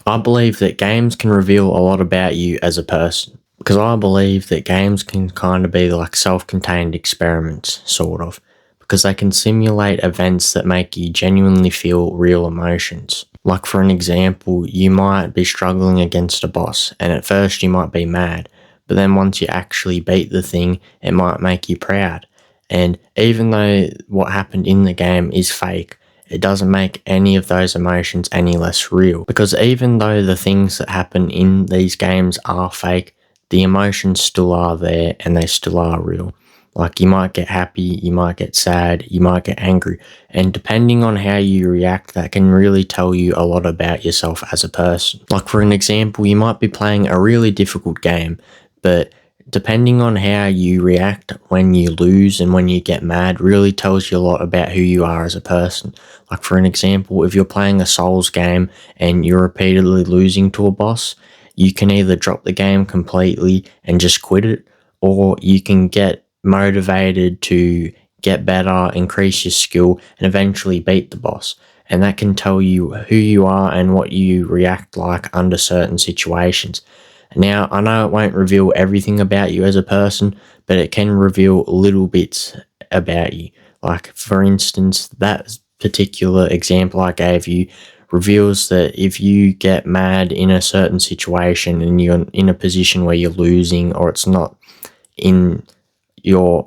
I believe that games can reveal a lot about you as a person, because I believe that games can kind of be like self-contained experiments, sort of, because they can simulate events that make you genuinely feel real emotions. Like, for an example, you might be struggling against a boss, and at first you might be mad, but then once you actually beat the thing, it might make you proud. And even though what happened in the game is fake, it doesn't make any of those emotions any less real. Because even though the things that happen in these games are fake, the emotions still are there and they still are real. Like, you might get happy, you might get sad, you might get angry. And depending on how you react, that can really tell you a lot about yourself as a person. Like, for an example, you might be playing a really difficult game, but depending on how you react when you lose and when you get mad really tells you a lot about who you are as a person. Like, for an example, if you're playing a Souls game and you're repeatedly losing to a boss, you can either drop the game completely and just quit it, or you can get motivated to get better, increase your skill, and eventually beat the boss. And that can tell you who you are and what you react like under certain situations. Now, I know it won't reveal everything about you as a person, but it can reveal little bits about you. Like, for instance, that particular example I gave you reveals that if you get mad in a certain situation and you're in a position where you're losing, or it's not in your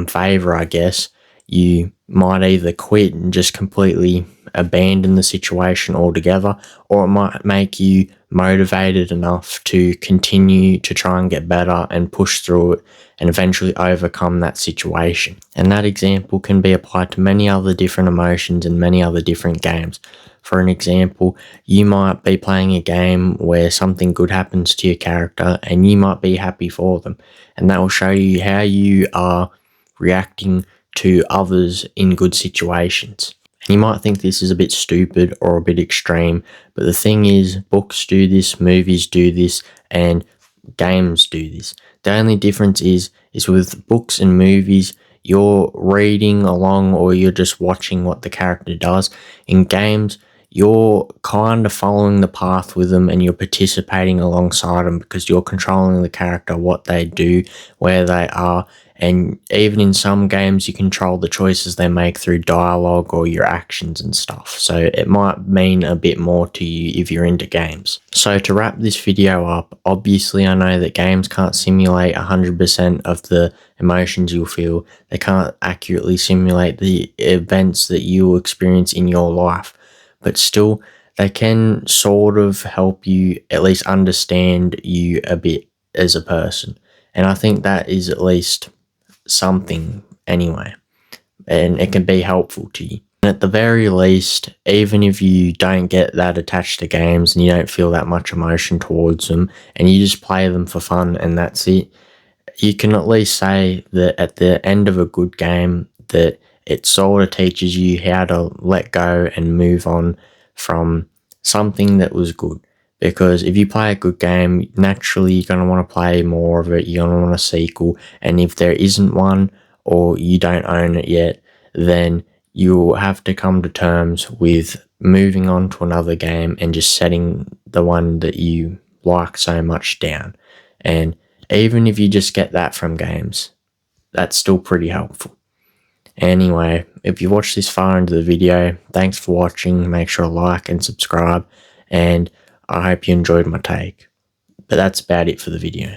favor, I guess, you might either quit and just completely abandon the situation altogether, or it might make you motivated enough to continue to try and get better and push through it and eventually overcome that situation. And that example can be applied to many other different emotions and many other different games. For an example, you might be playing a game where something good happens to your character and you might be happy for them, and that will show you how you are reacting to others in good situations. And you might think this is a bit stupid or a bit extreme, but the thing is, books do this, movies do this, and games do this. The only difference is with books and movies, you're reading along or you're just watching what the character does. In games, you're kind of following the path with them and you're participating alongside them because you're controlling the character, what they do, where they are, and even in some games you control the choices they make through dialogue or your actions and stuff. So it might mean a bit more to you if you're into games. So to wrap this video up, obviously I know that games can't simulate 100% of the emotions you'll feel. They can't accurately simulate the events that you'll experience in your life. But still, they can sort of help you at least understand you a bit as a person. And I think that is at least something anyway. And it can be helpful to you. And at the very least, even if you don't get that attached to games and you don't feel that much emotion towards them and you just play them for fun and that's it, you can at least say that at the end of a good game that it sort of teaches you how to let go and move on from something that was good. Because if you play a good game, naturally you're going to want to play more of it, you're going to want a sequel, and if there isn't one or you don't own it yet, then you'll have to come to terms with moving on to another game and just setting the one that you like so much down. And even if you just get that from games, that's still pretty helpful. Anyway, if you watched this far into the video, thanks for watching. Make sure to like and subscribe, and I hope you enjoyed my take. But that's about it for the video.